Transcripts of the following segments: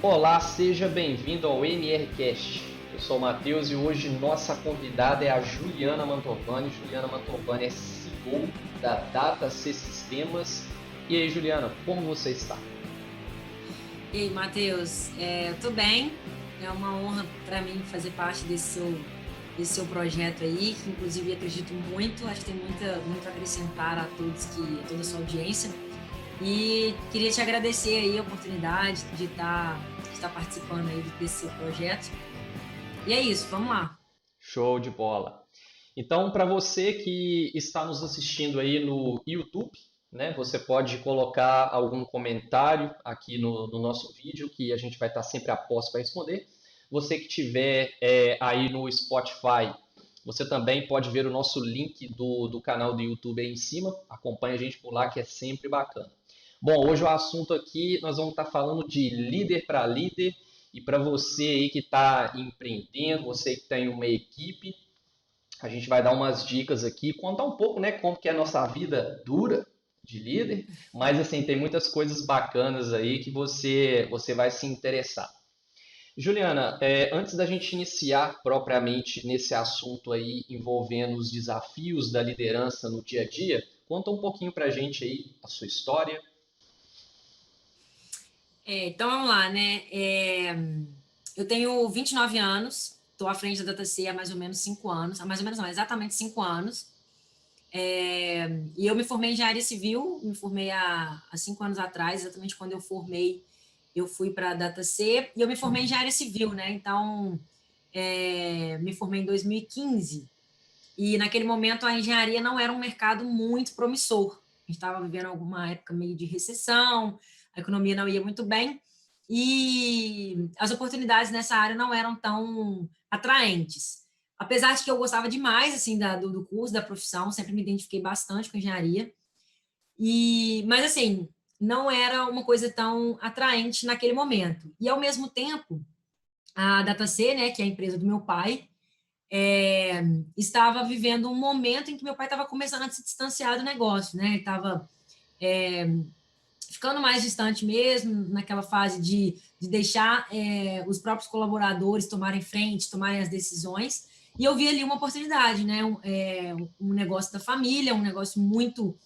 Olá, seja bem-vindo ao MRCast. Eu sou o Matheus e hoje nossa convidada é a Juliana Mantovani. Juliana Mantovani é CEO da DataC Sistemas. E aí, Juliana, como você está? E aí, Matheus, eu tô bem, é uma honra para mim fazer parte desse seu projeto aí, que inclusive acredito muito, acho que tem muito a acrescentar a a toda a sua audiência, e queria te agradecer aí a oportunidade de estar participando aí desse seu projeto, e é isso, vamos lá. Show de bola. Então, para você que está nos assistindo aí no YouTube, né, você pode colocar algum comentário aqui no nosso vídeo, que a gente vai estar sempre a posto para responder. Você que tiver aí no Spotify, você também pode ver o nosso link do canal do YouTube aí em cima. Acompanhe a gente por lá, que é sempre bacana. Bom, hoje o assunto aqui, nós vamos estar falando de líder para líder. E para você aí que está empreendendo, você que tem uma equipe, a gente vai dar umas dicas aqui, contar um pouco, né, como que é a nossa vida dura de líder, mas assim, tem muitas coisas bacanas aí que você vai se interessar. Juliana, antes da gente iniciar propriamente nesse assunto aí envolvendo os desafios da liderança no dia a dia, conta um pouquinho pra gente aí a sua história. Então vamos lá, né? Eu tenho 29 anos, estou à frente da DataC há mais ou menos 5 anos, há mais ou menos não, exatamente 5 anos. E eu me formei em engenharia civil, me formei há 5 anos atrás, exatamente quando eu formei, eu fui para a DataC, e eu me formei em engenharia civil, né? Então, me formei em 2015, e naquele momento a engenharia não era um mercado muito promissor. A gente estava vivendo alguma época meio de recessão, a economia não ia muito bem, e as oportunidades nessa área não eram tão atraentes. Apesar de que eu gostava demais assim do curso, da profissão, sempre me identifiquei bastante com engenharia, mas assim, não era uma coisa tão atraente naquele momento. E ao mesmo tempo, a DataC, né, que é a empresa do meu pai, é, estava vivendo um momento em que meu pai estava começando a se distanciar do negócio, né? Ele estava ficando mais distante mesmo, naquela fase de deixar os próprios colaboradores tomarem frente, tomarem as decisões. E eu vi ali uma oportunidade, né? Um negócio da família, um negócio muito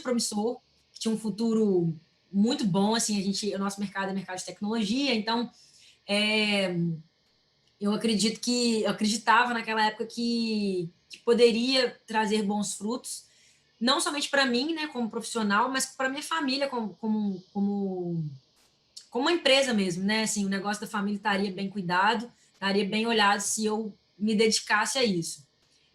promissor, que tinha um futuro muito bom, assim, o nosso mercado é mercado de tecnologia, então é, eu acreditava naquela época que poderia trazer bons frutos, não somente para mim, né, como profissional, mas para minha família, como uma empresa mesmo, né? Assim, o negócio da família estaria bem cuidado, estaria bem olhado se eu me dedicasse a isso.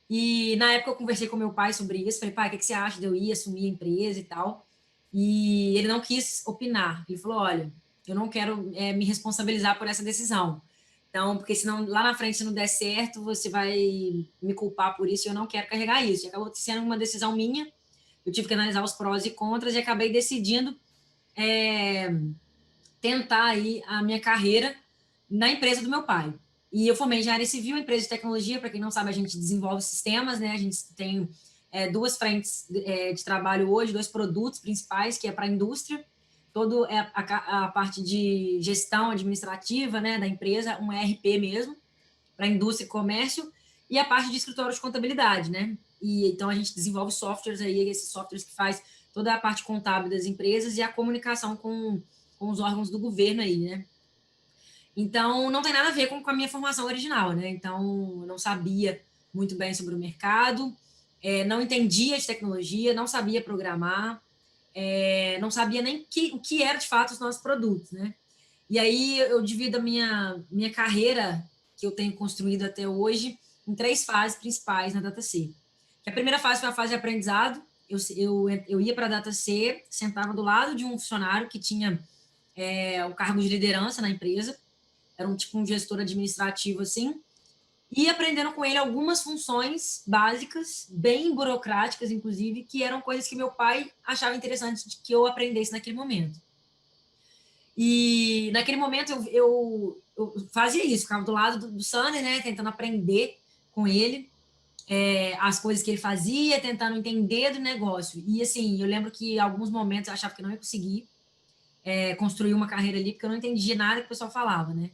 E na época eu conversei com meu pai sobre isso, falei, pai, o que você acha de eu ir assumir a empresa e tal? E ele não quis opinar. Ele falou, olha, eu não quero me responsabilizar por essa decisão. Então, porque senão lá na frente, se não der certo, você vai me culpar por isso e eu não quero carregar isso. E acabou sendo uma decisão minha. Eu tive que analisar os prós e contras e acabei decidindo é, tentar aí a minha carreira na empresa do meu pai. E eu formei em engenharia civil, empresa de tecnologia, para quem não sabe, a gente desenvolve sistemas, né? A gente tem duas frentes de trabalho hoje, dois produtos principais, que é para a indústria, todo a parte de gestão administrativa, né, da empresa, um ERP mesmo, para indústria e comércio, e a parte de escritório de contabilidade, né? E então a gente desenvolve softwares aí, esses softwares que faz toda a parte contábil das empresas e a comunicação com os órgãos do governo aí, né? Então, não tem nada a ver com a minha formação original, né? Então, eu não sabia muito bem sobre o mercado, não entendia de tecnologia, não sabia programar, não sabia nem o que era de fato os nossos produtos, né? E aí eu divido a minha carreira, que eu tenho construído até hoje, em três fases principais na DataC. Que a primeira fase foi a fase de aprendizado. Eu ia para a DataC, sentava do lado de um funcionário que tinha o cargo de liderança na empresa, era um gestor administrativo assim, e aprendendo com ele algumas funções básicas, bem burocráticas, inclusive, que eram coisas que meu pai achava interessante de que eu aprendesse naquele momento. E naquele momento eu fazia isso, ficava do lado do Sander, né, tentando aprender com ele as coisas que ele fazia, tentando entender do negócio. E assim, eu lembro que em alguns momentos eu achava que não ia conseguir, construir uma carreira ali, porque eu não entendia nada que o pessoal falava, né?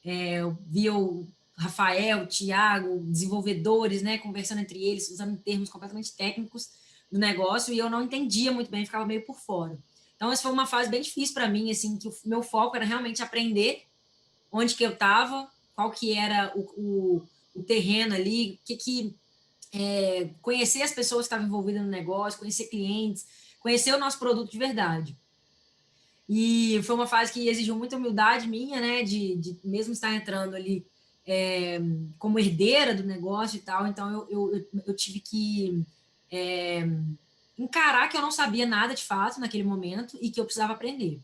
Eu via o Rafael, o Thiago, desenvolvedores, né, conversando entre eles, usando termos completamente técnicos do negócio, e eu não entendia muito bem, ficava meio por fora. Então, essa foi uma fase bem difícil para mim, assim, que o meu foco era realmente aprender onde que eu estava, qual que era o terreno ali, conhecer as pessoas que estavam envolvidas no negócio, conhecer clientes, conhecer o nosso produto de verdade. E foi uma fase que exigiu muita humildade minha, né, de mesmo estar entrando ali como herdeira do negócio e tal, então eu tive que é, encarar que eu não sabia nada de fato naquele momento e que eu precisava aprender.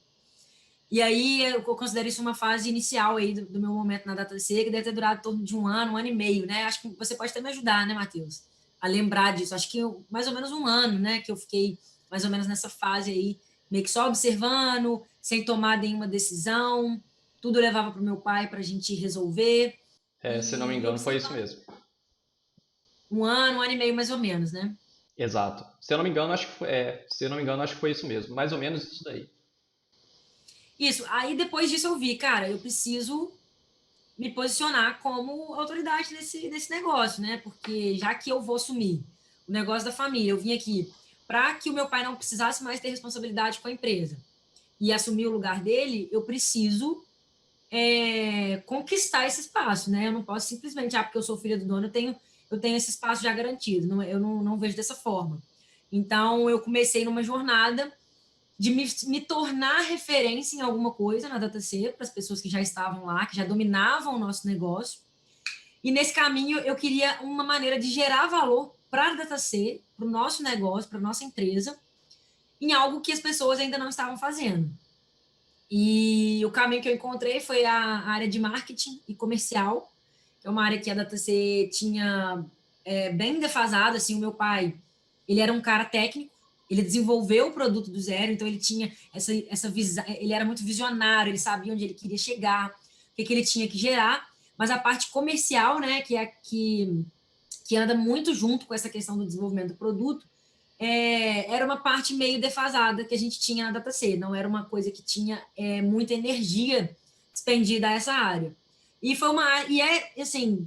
E aí eu considero isso uma fase inicial aí do meu momento na DataC, que deve ter durado em torno de um ano e meio, né? Acho que você pode até me ajudar, né, Matheus? A lembrar disso. Acho que mais ou menos um ano, né? Que eu fiquei mais ou menos nessa fase aí, meio que só observando, sem tomar nenhuma decisão. Tudo levava para o meu pai para a gente resolver. Se não me E engano, foi isso observando mesmo. um ano e meio mais ou menos, né? Exato. Se eu não me engano, acho que foi, se eu não me engano, acho que foi isso mesmo. Mais ou menos isso daí. Isso. Aí depois disso eu vi, cara, eu preciso me posicionar como autoridade nesse negócio, né? Porque já que eu vou assumir o negócio da família, eu vim aqui para que o meu pai não precisasse mais ter responsabilidade com a empresa e assumir o lugar dele, eu preciso conquistar esse espaço, né? Eu não posso simplesmente, porque eu sou filha do dono, eu tenho esse espaço já garantido. Não, eu não vejo dessa forma. Então, eu comecei numa jornada de me tornar referência em alguma coisa na DataC, para as pessoas que já estavam lá, que já dominavam o nosso negócio. E nesse caminho, eu queria uma maneira de gerar valor para a DataC, para o nosso negócio, para a nossa empresa, em algo que as pessoas ainda não estavam fazendo. E o caminho que eu encontrei foi a área de marketing e comercial, que é uma área que a DataC tinha bem defasada. Assim, o meu pai, ele era um cara técnico, ele desenvolveu o produto do zero, então ele tinha essa visão, ele era muito visionário, ele sabia onde ele queria chegar, o que ele tinha que gerar, mas a parte comercial, né, que anda muito junto com essa questão do desenvolvimento do produto, era uma parte meio defasada que a gente tinha na DataC, não era uma coisa que tinha muita energia despendida a essa área. E foi assim,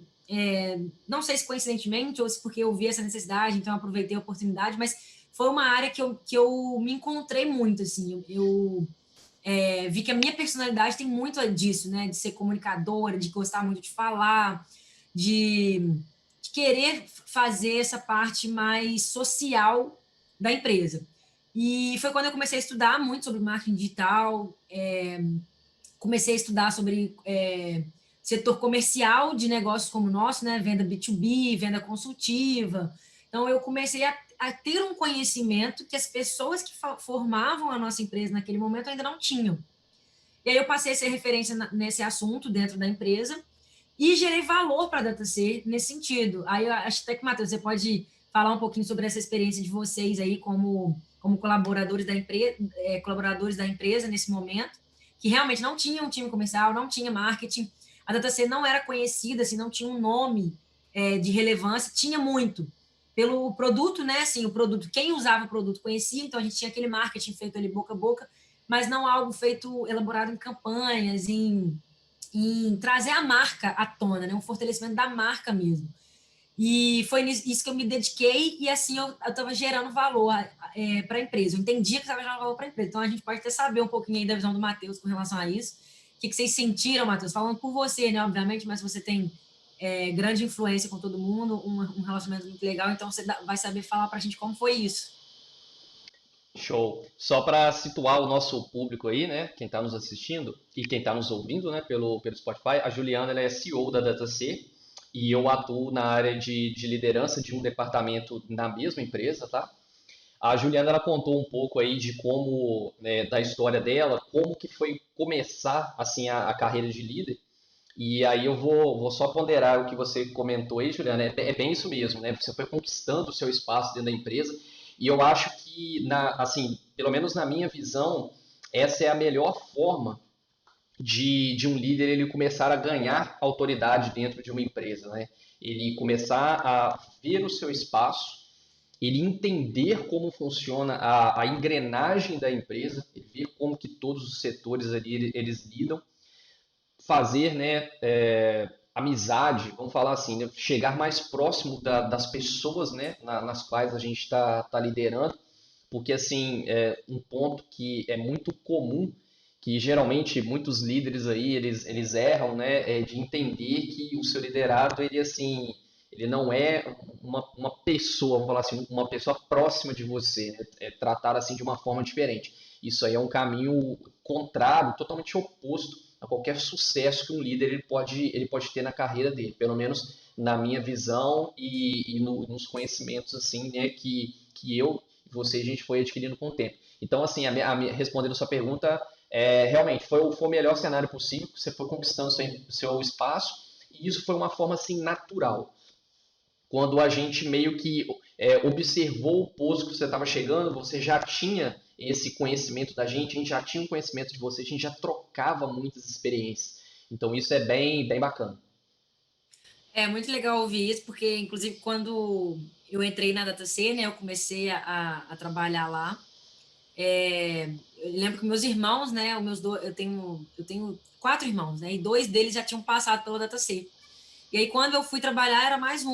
não sei se coincidentemente ou se porque eu vi essa necessidade, então aproveitei a oportunidade, mas foi uma área que eu me encontrei muito, assim, vi que a minha personalidade tem muito disso, né, de ser comunicadora, de gostar muito de falar, de querer fazer essa parte mais social da empresa. E foi quando eu comecei a estudar muito sobre marketing digital, comecei a estudar sobre setor comercial de negócios como o nosso, né? Venda B2B, venda consultiva. Então, eu comecei a ter um conhecimento que as pessoas que formavam a nossa empresa naquele momento ainda não tinham. E aí eu passei a ser referência nesse assunto dentro da empresa e gerei valor para a DataC nesse sentido. Aí eu acho até que, Matheus, você pode falar um pouquinho sobre essa experiência de vocês aí como colaboradores da empresa nesse momento, que realmente não tinha um time comercial, não tinha marketing, a DataC não era conhecida, assim, não tinha um nome de relevância, tinha muito pelo produto, né? Assim, o produto, quem usava o produto conhecia, então a gente tinha aquele marketing feito ali boca a boca, mas não algo feito, elaborado em campanhas, em trazer a marca à tona, né? Um fortalecimento da marca mesmo. E foi isso que eu me dediquei e assim eu estava gerando valor para a empresa. Eu entendia que estava gerando valor para a empresa. Então a gente pode até saber um pouquinho aí da visão do Matheus com relação a isso. O que vocês sentiram, Matheus? Falando por você, né? Obviamente, mas você tem grande influência com todo mundo, um relacionamento muito legal, então você vai saber falar para a gente como foi isso. Show. Só para situar o nosso público aí, né? Quem está nos assistindo e quem está nos ouvindo, né? Pelo Spotify, a Juliana ela é CEO da DataC e eu atuo na área de liderança de um departamento na mesma empresa, tá? A Juliana ela contou um pouco aí de como, né, da história dela, como que foi começar assim a carreira de líder. E aí eu vou só ponderar o que você comentou aí, Juliana. É bem isso mesmo, né? Você foi conquistando o seu espaço dentro da empresa. E eu acho que, assim, pelo menos na minha visão, essa é a melhor forma de um líder ele começar a ganhar autoridade dentro de uma empresa, né? Ele começar a ver o seu espaço ele entender como funciona a engrenagem da empresa, ele ver como que todos os setores ali eles lidam, fazer, né, amizade, vamos falar assim, né, chegar mais próximo das pessoas, né, nas quais a gente está liderando, porque assim, um ponto que é muito comum, que geralmente muitos líderes aí, eles erram, né, de entender que o seu liderado, ele assim, ele não é uma pessoa, vamos falar assim, uma pessoa próxima de você, né, é tratado assim de uma forma diferente. Isso aí é um caminho contrário, totalmente oposto a qualquer sucesso que um líder ele pode ter na carreira dele, pelo menos na minha visão e nos conhecimentos assim, né, que eu e você a gente foi adquirindo com o tempo. Então, assim, respondendo a sua pergunta, realmente foi o melhor cenário possível, você foi conquistando seu espaço e isso foi uma forma assim natural. Quando a gente meio que observou o posto que você estava chegando, você já tinha esse conhecimento da gente, a gente já tinha um conhecimento de você, a gente já trocava muitas experiências. Então isso é bem, bem bacana. É muito legal ouvir isso, porque, inclusive, quando eu entrei na DataC, né, eu comecei a trabalhar lá. Eu lembro que meus irmãos, né, eu tenho 4 irmãos, né, e 2 deles já tinham passado pela DataC. E aí, quando eu fui trabalhar, era mais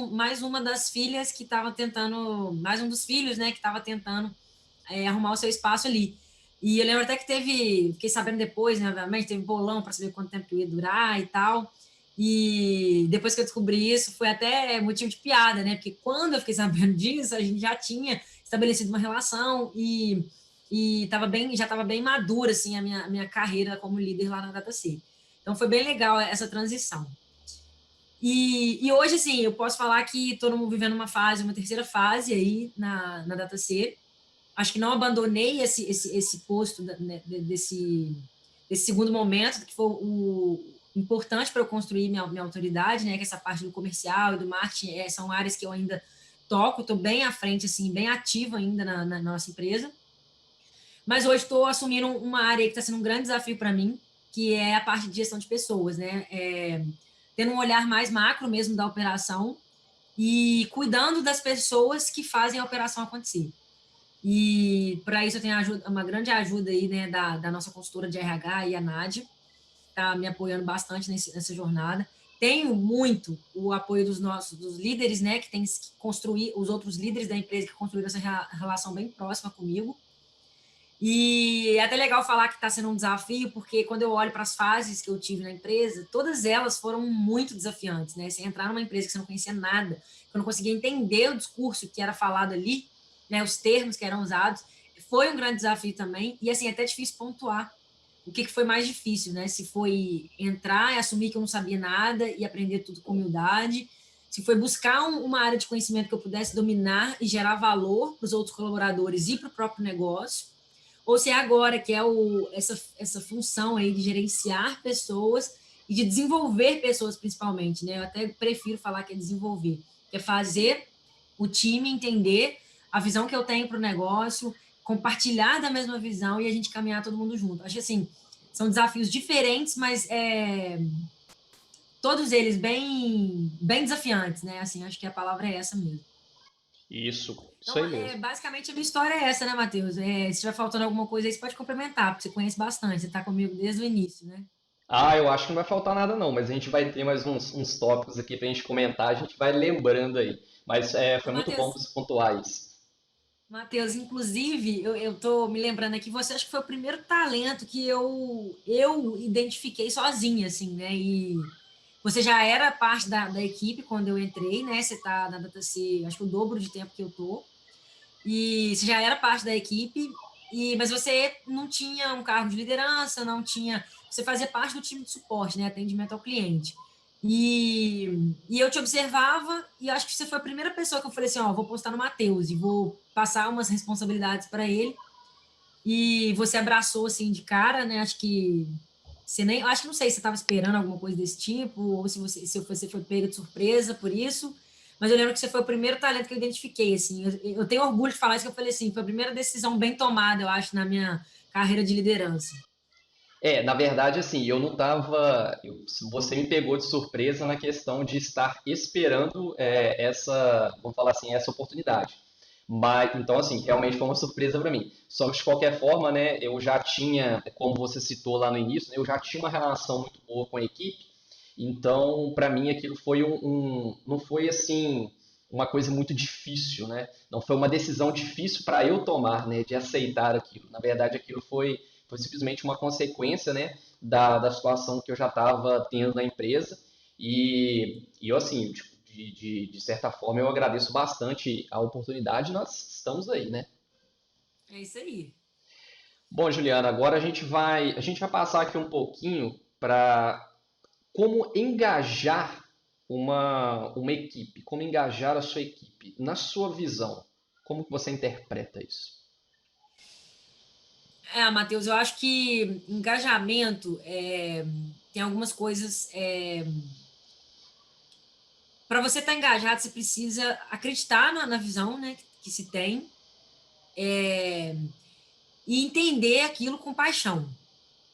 uma das filhas que estava tentando, mais um dos filhos, né, que estava tentando arrumar o seu espaço ali. E eu lembro até que fiquei sabendo depois, né, obviamente, teve bolão para saber quanto tempo que ia durar e tal. E depois que eu descobri isso, foi até motivo de piada, né? Porque quando eu fiquei sabendo disso, a gente já tinha estabelecido uma relação e já estava bem madura assim a minha carreira como líder lá na DataC. Então foi bem legal essa transição. E hoje, assim, eu posso falar que todo mundo vivendo uma terceira fase aí na DataC. Acho que não abandonei esse posto né, desse segundo momento, que foi o importante para eu construir minha autoridade, né? Que essa parte do comercial e do marketing são áreas que eu ainda toco, estou bem à frente, assim, bem ativa ainda na nossa empresa. Mas hoje estou assumindo uma área que está sendo um grande desafio para mim, que é a parte de gestão de pessoas, né? Tendo um olhar mais macro mesmo da operação e cuidando das pessoas que fazem a operação acontecer. E para isso eu tenho uma grande ajuda aí, né, da nossa consultora de RH e a Nádia, está me apoiando bastante nessa jornada. Tenho muito o apoio dos líderes, né, que tem que construir, os outros líderes da empresa que construíram essa relação bem próxima comigo. E é até legal falar que está sendo um desafio, porque quando eu olho para as fases que eu tive na empresa, todas elas foram muito desafiantes, né? Você entrar numa empresa que você não conhecia nada, que eu não conseguia entender o discurso que era falado ali, né? Os termos que eram usados, foi um grande desafio também. E assim, é até difícil pontuar o que foi mais difícil, né? Se foi entrar e assumir que eu não sabia nada e aprender tudo com humildade, se foi buscar uma área de conhecimento que eu pudesse dominar e gerar valor para os outros colaboradores e para o próprio negócio, ou se é agora que é essa função aí de gerenciar pessoas e de desenvolver pessoas principalmente, né? Eu até prefiro falar que é desenvolver, que é fazer o time entender a visão que eu tenho para o negócio, compartilhar da mesma visão e a gente caminhar todo mundo junto. Acho que assim, são desafios diferentes, mas todos eles bem, bem desafiantes, né? Assim, acho que a palavra é essa mesmo. Isso Então, aí mesmo. basicamente, a minha história é essa, né, Matheus? Se estiver faltando alguma coisa aí, você pode complementar, porque você conhece bastante, você está comigo desde o início, né? Ah, eu acho que não vai faltar nada não, mas a gente vai ter mais uns tópicos aqui pra gente comentar, a gente vai lembrando aí. Mas Ô, foi muito bom Matheus, você pontuar isso. Matheus, inclusive, eu tô me lembrando aqui, você acha que foi o primeiro talento que eu identifiquei sozinha, assim, né? E você já era parte da equipe quando eu entrei, né? Você tá na DataC, acho que o dobro de tempo que eu tô. E você já era parte da equipe, mas você não tinha um cargo de liderança, não tinha. Você fazia parte do time de suporte, né? Atendimento ao cliente. E eu te observava, e acho que você foi a primeira pessoa que eu falei assim: ó, vou postar no Matheus e vou passar umas responsabilidades para ele. E você abraçou assim de cara, né? Acho que você nem. Acho que não sei se você estava esperando alguma coisa desse tipo, ou se você foi pega de surpresa por isso. Mas eu lembro que você foi o primeiro talento que eu identifiquei, assim. Eu tenho orgulho de falar isso que eu falei assim, foi a primeira decisão bem tomada, eu acho, na minha carreira de liderança. Na verdade, assim, eu não tava. Você me pegou de surpresa na questão de estar esperando vamos falar assim, essa oportunidade. Mas, então, assim, realmente foi uma surpresa para mim. Só que, de qualquer forma, né, eu já tinha, como você citou lá no início, né, eu já tinha uma relação muito boa com a equipe. Então, para mim, aquilo foi não foi assim uma coisa muito difícil, né? Não foi uma decisão difícil para eu tomar, né, de aceitar aquilo. Na verdade, aquilo foi simplesmente uma consequência, né, da situação que eu já estava tendo na empresa. E eu, assim, tipo, de certa forma, eu agradeço bastante a oportunidade. Nós estamos aí, né? É isso aí. Bom, Juliana, agora a gente vai passar aqui um pouquinho para como engajar uma equipe, como engajar a sua equipe. Na sua visão, como que você interpreta isso? Matheus, eu acho que engajamento tem algumas coisas. Para você estar engajado, você precisa acreditar na visão, né, que se tem, e entender aquilo com paixão,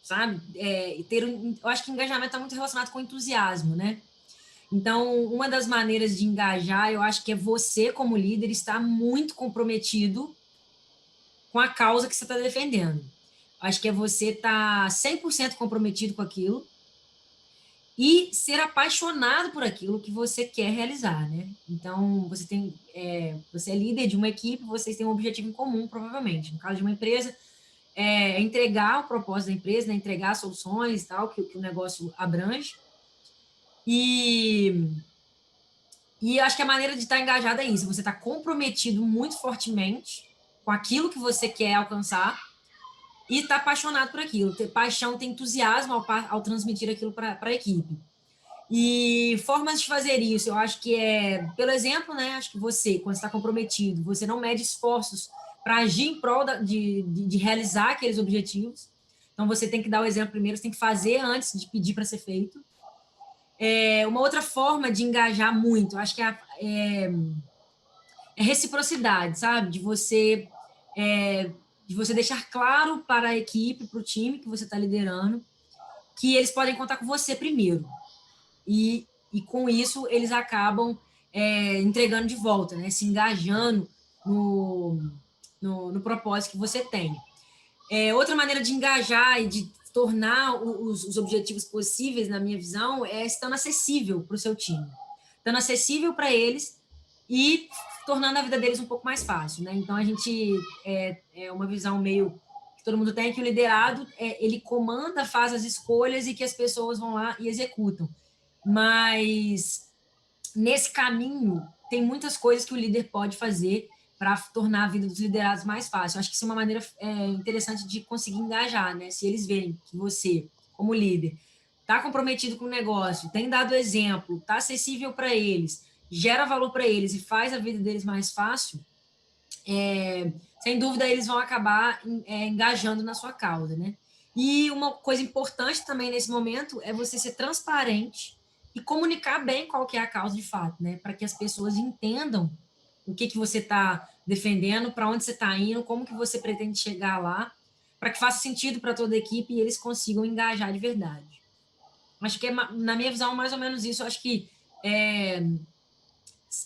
sabe? Eu acho que engajamento está muito relacionado com entusiasmo, né? Então, uma das maneiras de engajar, eu acho que é você, como líder, estar muito comprometido com a causa que você está defendendo. Acho que é você estar 100% comprometido com aquilo e ser apaixonado por aquilo que você quer realizar, né? Então, você é líder de uma equipe, vocês têm um objetivo em comum, provavelmente. No caso de uma empresa, entregar o propósito da empresa, né? Entregar soluções e tal, que o negócio abrange. E, e acho que a maneira de estar engajado é isso, você está comprometido muito fortemente com aquilo que você quer alcançar e está apaixonado por aquilo. Ter paixão, ter entusiasmo ao transmitir aquilo para a equipe. E formas de fazer isso, eu acho que pelo exemplo, né? Acho que você, quando está comprometido, você não mede esforços para agir em prol de realizar aqueles objetivos. Então, você tem que dar o exemplo primeiro, você tem que fazer antes de pedir para ser feito. Uma outra forma de engajar muito, eu acho que é reciprocidade, sabe? De você deixar claro para a equipe, para o time que você está liderando, que eles podem contar com você primeiro. E com isso eles acabam entregando de volta, né? Se engajando no propósito que você tem. Outra maneira de engajar e de tornar os objetivos possíveis, na minha visão, é estando acessível para o seu time. Estando acessível para eles e tornando a vida deles um pouco mais fácil, né? Então, a gente é uma visão meio que todo mundo tem, que o liderado, ele comanda, faz as escolhas e que as pessoas vão lá e executam. Mas nesse caminho tem muitas coisas que o líder pode fazer para tornar a vida dos liderados mais fácil. Eu acho que isso é uma maneira interessante de conseguir engajar, né? Se eles verem que você, como líder, está comprometido com o negócio, tem dado exemplo, está acessível para eles, gera valor para eles e faz a vida deles mais fácil, sem dúvida eles vão acabar engajando na sua causa, né? E uma coisa importante também nesse momento é você ser transparente e comunicar bem qual que é a causa de fato, né? Para que as pessoas entendam o que você está defendendo, para onde você está indo, como que você pretende chegar lá, para que faça sentido para toda a equipe e eles consigam engajar de verdade. Acho que na minha visão, mais ou menos isso. Acho que é,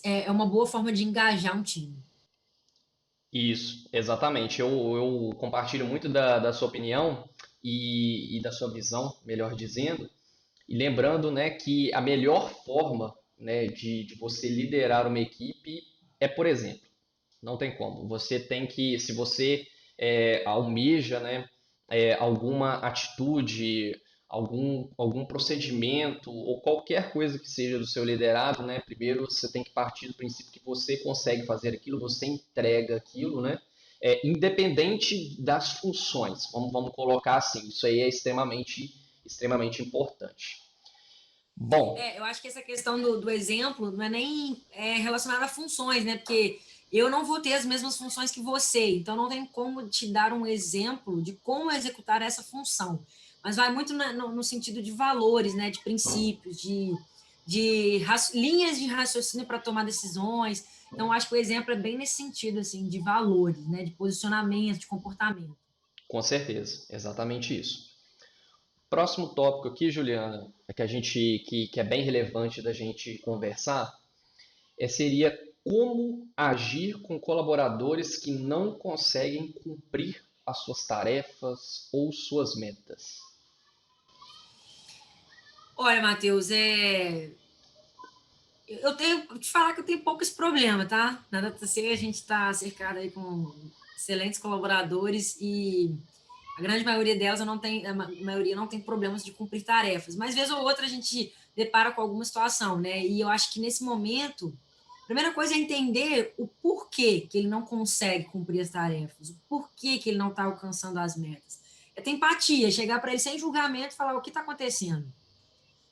é uma boa forma de engajar um time. Isso, exatamente. Eu compartilho muito da sua opinião e da sua visão, melhor dizendo. E lembrando, né, que a melhor forma, né, de você liderar uma equipe é por exemplo. Não tem como. Você tem que, se você almeja, né, alguma atitude, algum procedimento ou qualquer coisa que seja do seu liderado, né, primeiro você tem que partir do princípio que você consegue fazer aquilo, você entrega aquilo, né, independente das funções. Vamos colocar assim. Isso aí é extremamente importante. Bom, Eu acho que essa questão do exemplo não é nem relacionada a funções, né? Porque eu não vou ter as mesmas funções que você, então não tem como te dar um exemplo de como executar essa função. Mas vai muito no sentido de valores, né? De princípios, linhas de raciocínio para tomar decisões. Então, acho que o exemplo é bem nesse sentido, assim, de valores, né? De posicionamento, de comportamento. com certeza, exatamente isso. Próximo tópico aqui, Juliana, que é bem relevante da gente conversar, seria como agir com colaboradores que não conseguem cumprir as suas tarefas ou suas metas? Olha, Matheus, eu tenho que te falar que eu tenho pouco esse problema, tá? Na DataC a gente está cercado aí com excelentes colaboradores e a grande maioria delas eu não tem, a maioria não tem problemas de cumprir tarefas, mas vez ou outra a gente depara com alguma situação, né? E eu acho que nesse momento, a primeira coisa é entender o porquê que ele não consegue cumprir as tarefas, o porquê que ele não está alcançando as metas. É ter empatia, chegar para ele sem julgamento e falar o que está acontecendo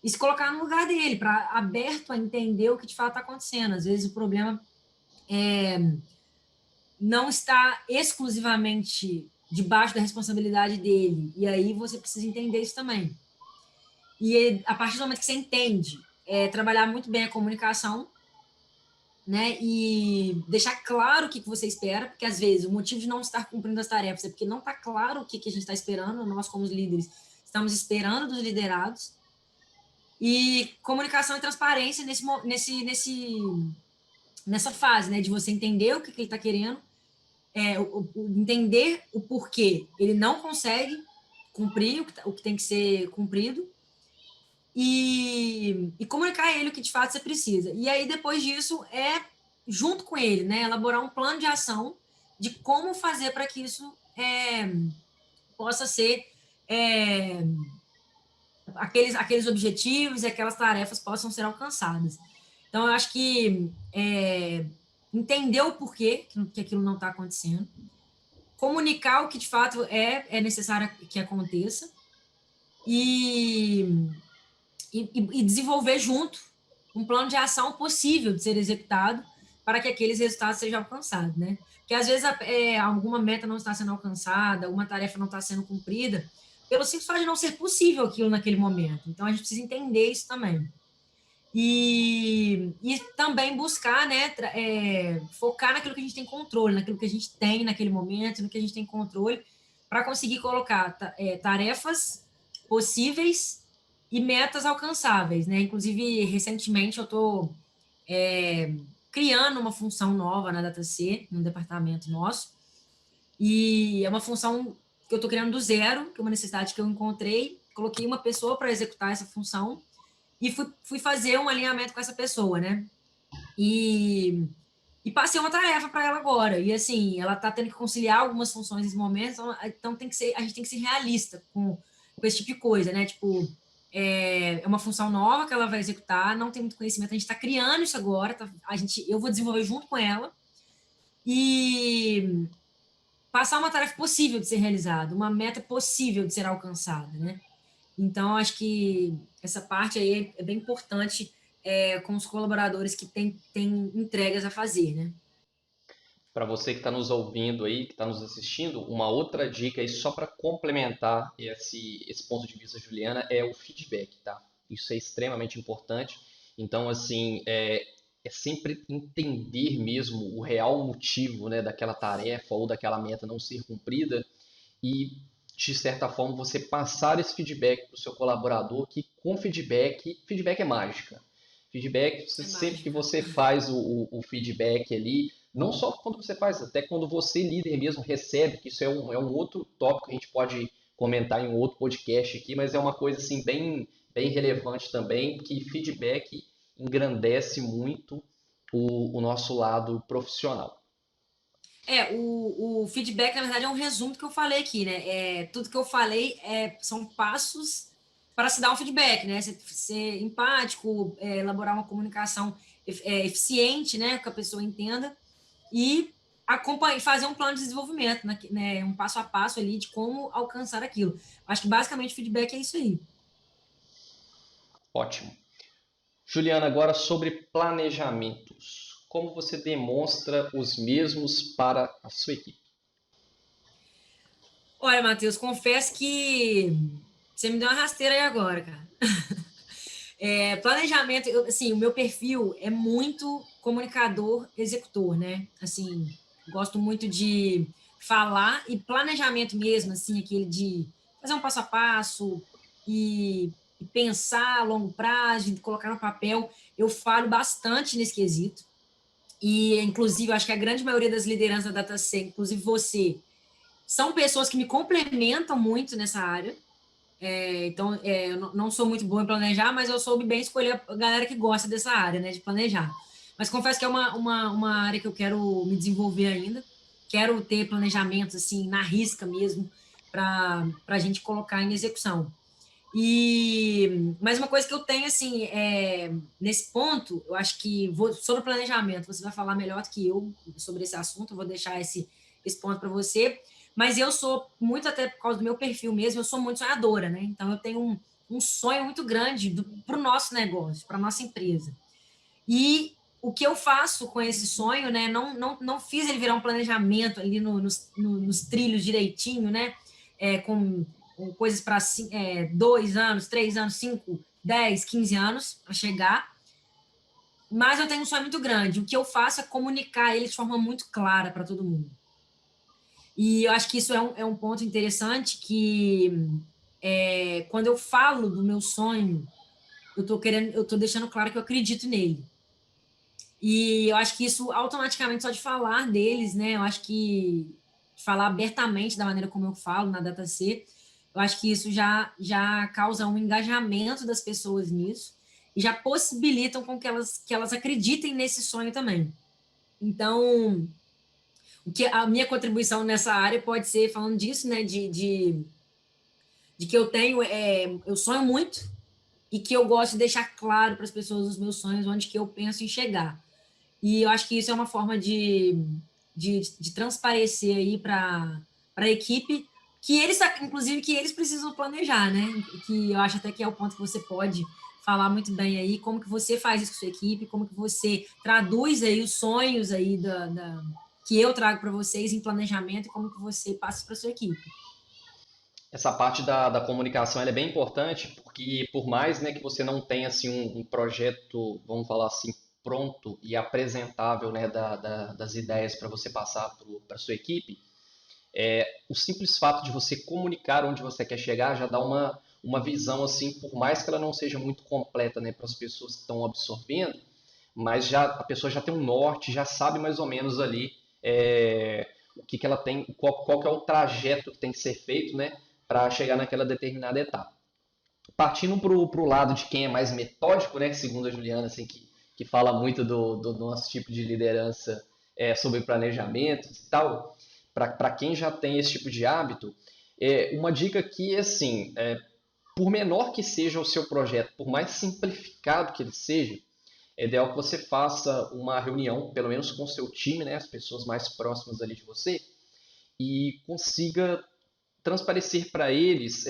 e se colocar no lugar dele, para aberto a entender o que de fato está acontecendo. Às vezes o problema não está exclusivamente debaixo da responsabilidade dele, e aí você precisa entender isso também. E a partir do momento que você entende, trabalhar muito bem a comunicação, né, e deixar claro o que você espera, porque às vezes o motivo de não estar cumprindo as tarefas é porque não está claro o que a gente está esperando, nós como líderes estamos esperando dos liderados, e comunicação e transparência nessa fase, né, de você entender o que ele está querendo, entender o porquê ele não consegue cumprir o que tem que ser cumprido e comunicar a ele o que de fato você precisa. E aí, depois disso, junto com ele, né, elaborar um plano de ação de como fazer para que isso possa ser aqueles objetivos e aquelas tarefas possam ser alcançadas. Então, eu acho que entender o porquê que aquilo não está acontecendo, comunicar o que de fato é necessário que aconteça e, e desenvolver junto um plano de ação possível de ser executado para que aqueles resultados sejam alcançados, né? Porque às vezes alguma meta não está sendo alcançada, uma tarefa não está sendo cumprida, pelo simples fato de não ser possível aquilo naquele momento. Então a gente precisa entender isso também. E também buscar, né, focar naquilo que a gente tem controle, naquilo que a gente tem naquele momento, no que a gente tem controle, para conseguir colocar tarefas possíveis e metas alcançáveis, né? Inclusive, recentemente eu estou criando uma função nova na DataC, no departamento nosso, e é uma função que eu estou criando do zero, que é uma necessidade que eu encontrei, coloquei uma pessoa para executar essa função, e fui fazer um alinhamento com essa pessoa, né? E passei uma tarefa para ela agora. E assim, ela está tendo que conciliar algumas funções nesse momento, então a gente tem que ser realista com esse tipo de coisa, né? Tipo, é uma função nova que ela vai executar, não tem muito conhecimento, a gente está criando isso agora, eu vou desenvolver junto com ela e passar uma tarefa possível de ser realizada, uma meta possível de ser alcançada, né? Então, acho que essa parte aí é bem importante com os colaboradores que têm entregas a fazer, né? Para você que está nos ouvindo aí, que está nos assistindo, uma outra dica aí só para complementar esse ponto de vista, Juliana, é o feedback, tá? Isso é extremamente importante. Então, assim, é sempre entender mesmo o real motivo, né, daquela tarefa ou daquela meta não ser cumprida e, de certa forma, você passar esse feedback para o seu colaborador, que com feedback é mágica. Feedback, É sempre que mágica. você faz o feedback ali, não só quando você faz, até quando você, líder mesmo, recebe, que isso é um outro tópico que a gente pode comentar em um outro podcast aqui, mas é uma coisa assim bem relevante também, que feedback engrandece muito o nosso lado profissional. O feedback, na verdade, é um resumo do que eu falei aqui, né? Tudo que eu falei são passos para se dar um feedback, né? Ser empático, elaborar uma comunicação eficiente, né? Que a pessoa entenda e fazer um plano de desenvolvimento, né? Um passo a passo ali de como alcançar aquilo. Acho que basicamente o feedback é isso aí. Ótimo. Juliana, agora sobre planejamentos. Como você demonstra os mesmos para a sua equipe? Olha, Matheus, confesso que você me deu uma rasteira aí agora, cara. Planejamento, assim, o meu perfil é muito comunicador, executor, né? Assim, gosto muito de falar e planejamento mesmo, assim, aquele de fazer um passo a passo e pensar a longo prazo, de colocar no papel. Eu falo bastante nesse quesito. E, inclusive, eu acho que a grande maioria das lideranças da DataC, inclusive você, são pessoas que me complementam muito nessa área. Então, eu não sou muito boa em planejar, mas eu soube bem escolher a galera que gosta dessa área, né, de planejar. Mas confesso que é uma área que eu quero me desenvolver ainda. Quero ter planejamentos, assim, na risca mesmo, para a gente colocar em execução. Mas uma coisa que eu tenho, assim, nesse ponto, eu acho que sobre planejamento, você vai falar melhor do que eu sobre esse assunto, eu vou deixar esse ponto para você, mas eu sou muito, até por causa do meu perfil mesmo, eu sou muito sonhadora, né? Então, eu tenho um sonho muito grande para o nosso negócio, para a nossa empresa. E o que eu faço com esse sonho, né? Não fiz ele virar um planejamento ali nos trilhos direitinho, né? Com coisas para 2 anos, 3 anos, 5, 10, 15 anos a chegar. Mas eu tenho um sonho muito grande. O que eu faço é comunicar ele de forma muito clara para todo mundo. E eu acho que isso é um ponto interessante que quando eu falo do meu sonho, eu tô deixando claro que eu acredito nele. E eu acho que isso automaticamente, só de falar deles, né? Eu acho que de falar abertamente da maneira como eu falo na DataC, eu acho que isso já causa um engajamento das pessoas nisso e já possibilitam com que elas acreditem nesse sonho também. Então, o que a minha contribuição nessa área pode ser falando disso, né? De que eu sonho muito e que eu gosto de deixar claro para as pessoas os meus sonhos, onde que eu penso em chegar. E eu acho que isso é uma forma de transparecer aí para a equipe, que eles, inclusive, que eles precisam planejar, né? Que eu acho até que é o ponto que você pode falar muito bem aí, como que você faz isso com a sua equipe, como que você traduz aí os sonhos aí que eu trago para vocês em planejamento e como que você passa para a sua equipe. Essa parte da comunicação ela é bem importante, porque por mais, né, que você não tenha assim, um projeto, vamos falar assim, pronto e apresentável, né, das ideias para você passar para a sua equipe, o simples fato de você comunicar onde você quer chegar já dá uma visão, assim, por mais que ela não seja muito completa, né, para as pessoas que estão absorvendo, mas a pessoa já tem um norte, já sabe mais ou menos ali o que ela tem, qual que é o trajeto que tem que ser feito, né, para chegar naquela determinada etapa. Partindo para o lado de quem é mais metódico, né, segundo a Juliana, assim, que fala muito do nosso tipo de liderança sobre planejamento e tal, para quem já tem esse tipo de hábito, uma dica aqui é assim, por menor que seja o seu projeto, por mais simplificado que ele seja, é ideal que você faça uma reunião, pelo menos com o seu time, né, as pessoas mais próximas ali de você, e consiga transparecer para eles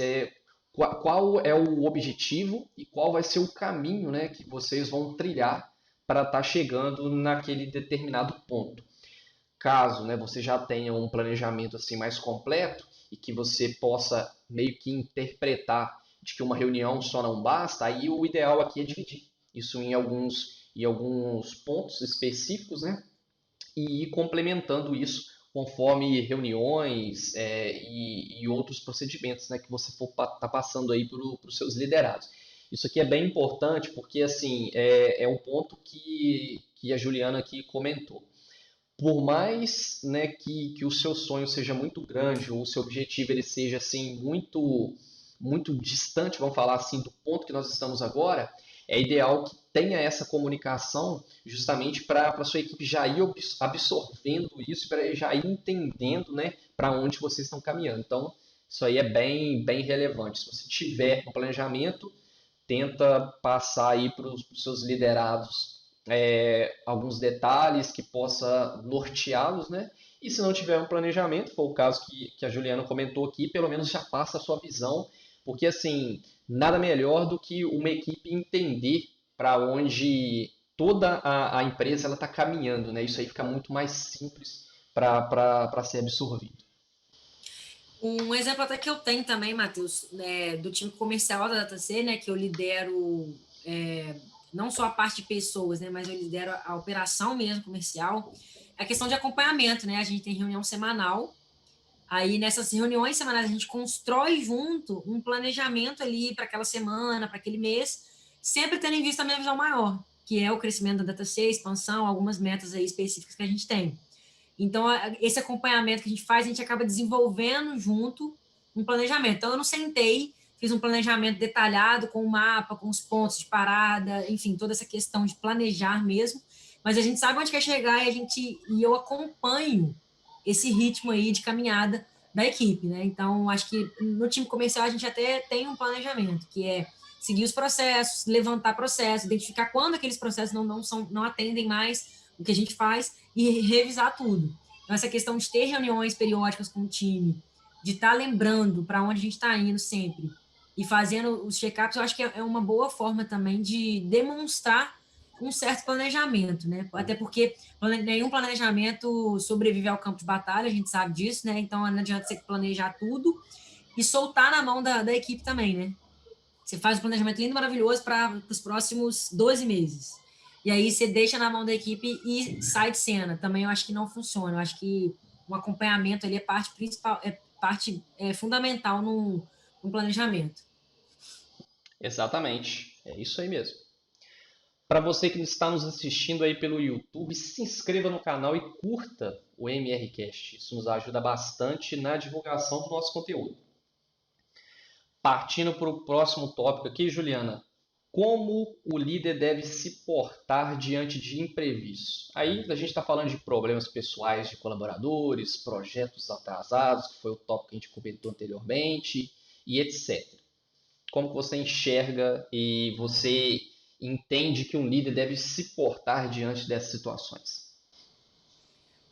qual é o objetivo e qual vai ser o caminho, né, que vocês vão trilhar para estar chegando naquele determinado ponto. Caso, né, você já tenha um planejamento assim mais completo e que você possa meio que interpretar de que uma reunião só não basta, aí o ideal aqui é dividir isso em alguns pontos específicos, né, e ir complementando isso conforme reuniões e outros procedimentos, né, que você for tá passando aí para os seus liderados. Isso aqui é bem importante porque assim é um ponto que a Juliana aqui comentou. Por mais, né, que o seu sonho seja muito grande ou o seu objetivo ele seja assim muito distante, vamos falar assim, do ponto que nós estamos agora, é ideal que tenha essa comunicação justamente para a sua equipe já ir absorvendo isso, para já ir entendendo, né, para onde vocês estão caminhando. Então, isso aí é bem relevante. Se você tiver um planejamento, tenta passar aí para os seus liderados alguns detalhes que possa norteá-los, né? E se não tiver um planejamento, foi o caso que a Juliana comentou aqui, pelo menos já passa a sua visão, porque assim, nada melhor do que uma equipe entender para onde toda a empresa ela está caminhando, né? Isso aí fica muito mais simples para ser absorvido. Um exemplo até que eu tenho também, Matheus, né, do time comercial da DataC, né, que eu lidero não só a parte de pessoas, né, mas eu lidero a operação mesmo comercial, é a questão de acompanhamento, né? A gente tem reunião semanal, aí nessas reuniões semanais a gente constrói junto um planejamento ali para aquela semana, para aquele mês, sempre tendo em vista a minha visão maior, que é o crescimento da Data C, expansão, algumas metas aí específicas que a gente tem. Então, esse acompanhamento que a gente faz, a gente acaba desenvolvendo junto um planejamento. Então, eu não sentei, fiz um planejamento detalhado com o mapa, com os pontos de parada, enfim, toda essa questão de planejar mesmo, mas a gente sabe onde quer chegar e eu acompanho esse ritmo aí de caminhada da equipe, né? Então, acho que no time comercial a gente até tem um planejamento, que é seguir os processos, levantar processos, identificar quando aqueles processos não atendem mais o que a gente faz e revisar tudo. Então, essa questão de ter reuniões periódicas com o time, de estar lembrando para onde a gente está indo sempre e fazendo os check-ups, eu acho que é uma boa forma também de demonstrar um certo planejamento, né? Até porque nenhum planejamento sobrevive ao campo de batalha, a gente sabe disso, né? Então, não adianta você planejar tudo e soltar na mão da equipe também, né? Você faz um planejamento lindo, maravilhoso para os próximos 12 meses. E aí você deixa na mão da equipe e sai de cena. Também eu acho que não funciona. Eu acho que o acompanhamento ali é parte principal, fundamental no planejamento. Exatamente, é isso aí mesmo. Para você que está nos assistindo aí pelo YouTube, se inscreva no canal e curta o MRCast. Isso nos ajuda bastante na divulgação do nosso conteúdo. Partindo para o próximo tópico aqui, Juliana. Como o líder deve se portar diante de imprevistos? Aí a gente está falando de problemas pessoais de colaboradores, projetos atrasados, que foi o tópico que a gente comentou anteriormente, e etc. Como que você enxerga e você entende que um líder deve se portar diante dessas situações?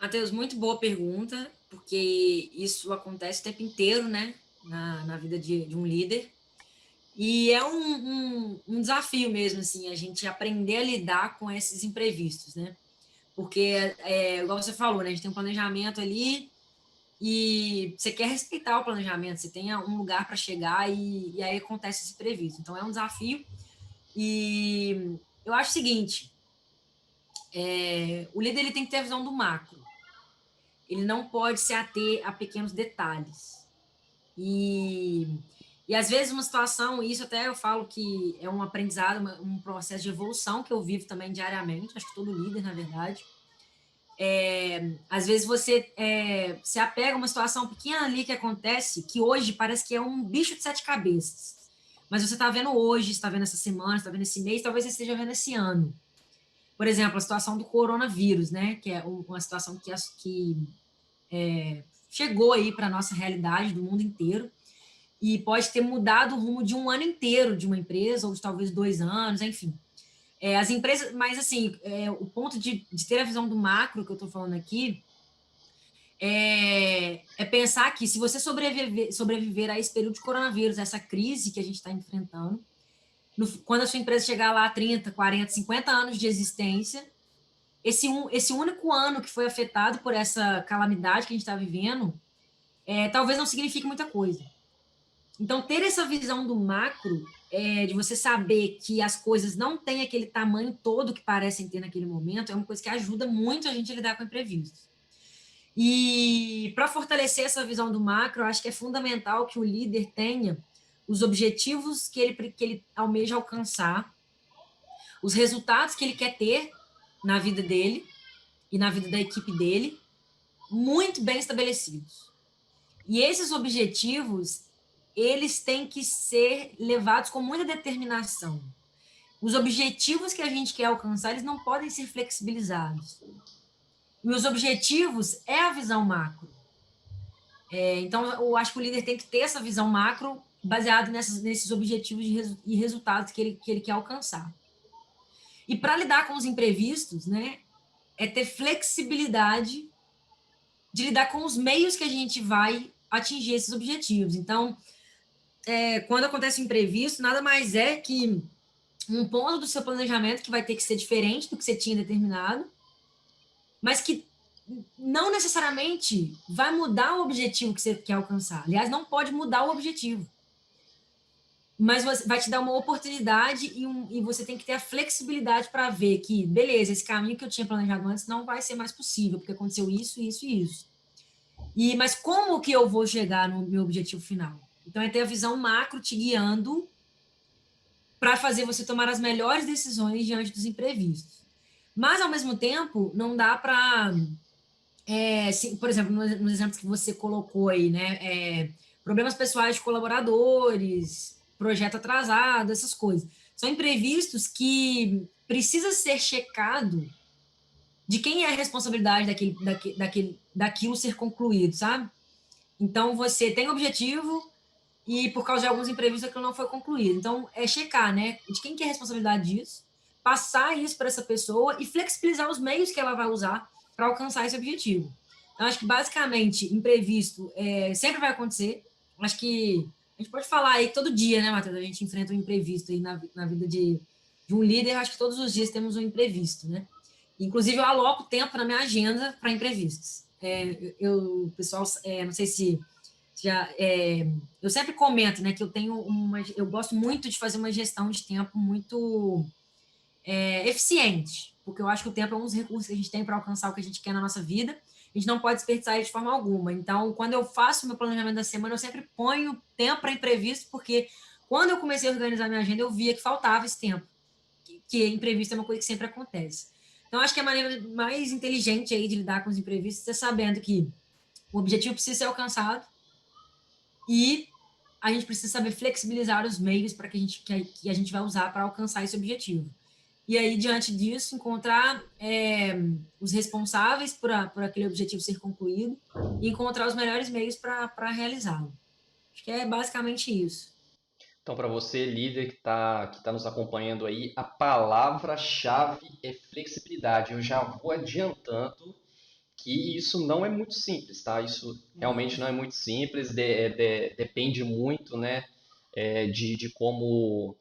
Matheus, muito boa pergunta, porque isso acontece o tempo inteiro, né, na vida de um líder. E é um desafio mesmo, assim, a gente aprender a lidar com esses imprevistos, né? Porque, igual você falou, né, a gente tem um planejamento ali e você quer respeitar o planejamento, você tem um lugar para chegar e aí acontece esse imprevisto. Então, é um desafio. E eu acho o seguinte, o líder ele tem que ter a visão do macro. Ele não pode se ater a pequenos detalhes. E às vezes uma situação, isso até eu falo que é um aprendizado, um processo de evolução que eu vivo também diariamente, acho que todo líder, na verdade. Às vezes você se apega a uma situação pequena ali que acontece, que hoje parece que é um bicho de sete cabeças. Mas você está vendo hoje, está vendo essa semana, está vendo esse mês, talvez você esteja vendo esse ano. Por exemplo, a situação do coronavírus, né? Que é uma situação que chegou aí para a nossa realidade do mundo inteiro e pode ter mudado o rumo de um ano inteiro de uma empresa, ou de talvez 2 anos, enfim. As empresas, mas assim, o ponto de ter a visão do macro que eu estou falando aqui é pensar que se você sobreviver a esse período de coronavírus, essa crise que a gente está enfrentando, quando a sua empresa chegar lá a 30, 40, 50 anos de existência, esse único ano que foi afetado por essa calamidade que a gente está vivendo, talvez não signifique muita coisa. Então, ter essa visão do macro, de você saber que as coisas não têm aquele tamanho todo que parecem ter naquele momento, é uma coisa que ajuda muito a gente a lidar com imprevistos. E para fortalecer essa visão do macro, eu acho que é fundamental que o líder tenha os objetivos que ele almeja alcançar, os resultados que ele quer ter na vida dele e na vida da equipe dele, muito bem estabelecidos. E esses objetivos, eles têm que ser levados com muita determinação. Os objetivos que a gente quer alcançar, eles não podem ser flexibilizados. E os objetivos é a visão macro. Então, eu acho que o líder tem que ter essa visão macro baseado nesses objetivos e resultados que ele quer alcançar. E para lidar com os imprevistos, né, é ter flexibilidade de lidar com os meios que a gente vai atingir esses objetivos. Então, quando acontece um imprevisto, nada mais é que um ponto do seu planejamento que vai ter que ser diferente do que você tinha determinado, mas que não necessariamente vai mudar o objetivo que você quer alcançar. Aliás, não pode mudar o objetivo. Mas vai te dar uma oportunidade e você tem que ter a flexibilidade para ver que, beleza, esse caminho que eu tinha planejado antes não vai ser mais possível, porque aconteceu isso, isso e isso. Mas como que eu vou chegar no meu objetivo final? Então, é ter a visão macro te guiando para fazer você tomar as melhores decisões diante dos imprevistos. Mas, ao mesmo tempo, não dá para, por exemplo, nos exemplos que você colocou aí, né, problemas pessoais de colaboradores, projeto atrasado, essas coisas. São imprevistos que precisa ser checado de quem é a responsabilidade daquilo ser concluído, sabe? Então, você tem objetivo e, por causa de alguns imprevistos, aquilo não foi concluído. Então, é checar, né? De quem que é a responsabilidade disso, passar isso para essa pessoa e flexibilizar os meios que ela vai usar para alcançar esse objetivo. Então, acho que, basicamente, imprevisto sempre vai acontecer. Acho que a gente pode falar aí todo dia, né, Matheus? A gente enfrenta um imprevisto aí na vida de um líder. Acho que todos os dias temos um imprevisto, né? Inclusive, eu aloco tempo na minha agenda para imprevistos. Pessoal, não sei se eu sempre comento, né, que eu gosto muito de fazer uma gestão de tempo muito eficiente, porque eu acho que o tempo é um dos recursos que a gente tem para alcançar o que a gente quer na nossa vida. A gente não pode desperdiçar ele de forma alguma. Então, quando eu faço o meu planejamento da semana, eu sempre ponho tempo para imprevisto, porque quando eu comecei a organizar minha agenda, eu via que faltava esse tempo, que imprevisto é uma coisa que sempre acontece. Então, acho que a maneira mais inteligente aí de lidar com os imprevistos é sabendo que o objetivo precisa ser alcançado e a gente precisa saber flexibilizar os meios para que a gente vai usar para alcançar esse objetivo. E aí, diante disso, encontrar os responsáveis por aquele objetivo ser concluído e encontrar os melhores meios para realizá-lo. Acho que é basicamente isso. Então, para você, líder que tá nos acompanhando aí, a palavra-chave é flexibilidade. Eu já vou adiantando que isso não é muito simples, tá? Isso realmente não é muito simples, depende muito, né, de como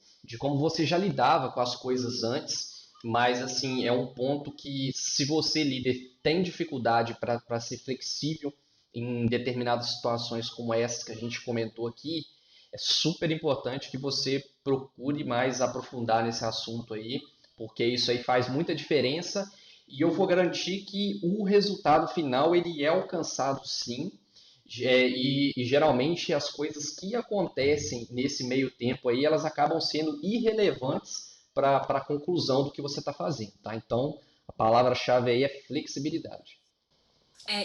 você já lidava com as coisas antes, mas, assim, é um ponto que, se você, líder, tem dificuldade para ser flexível em determinadas situações como essas que a gente comentou aqui, é super importante que você procure mais aprofundar nesse assunto aí, porque isso aí faz muita diferença e eu vou garantir que o resultado final ele é alcançado sim. E geralmente as coisas que acontecem nesse meio tempo aí, elas acabam sendo irrelevantes para a conclusão do que você está fazendo, tá? Então, a palavra-chave aí é flexibilidade.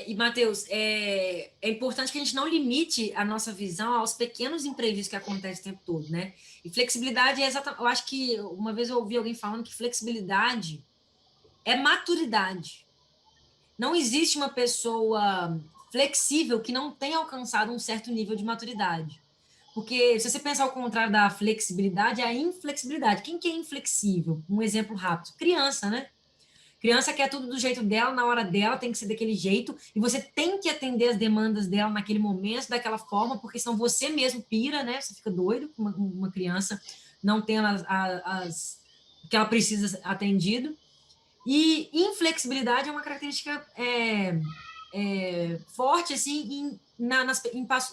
E, Matheus, é importante que a gente não limite a nossa visão aos pequenos imprevistos que acontecem o tempo todo, né? E flexibilidade é exatamente. Eu acho que uma vez eu ouvi alguém falando que flexibilidade é maturidade. Não existe uma pessoa flexível que não tenha alcançado um certo nível de maturidade. Porque se você pensar ao contrário da flexibilidade, é a inflexibilidade. Quem que é inflexível? Um exemplo rápido. Criança, né? Criança quer tudo do jeito dela, na hora dela, tem que ser daquele jeito, e você tem que atender as demandas dela naquele momento, daquela forma, porque senão você mesmo pira, né? Você fica doido com uma criança não tendo o que ela precisa atendido. E inflexibilidade é uma característica forte, assim,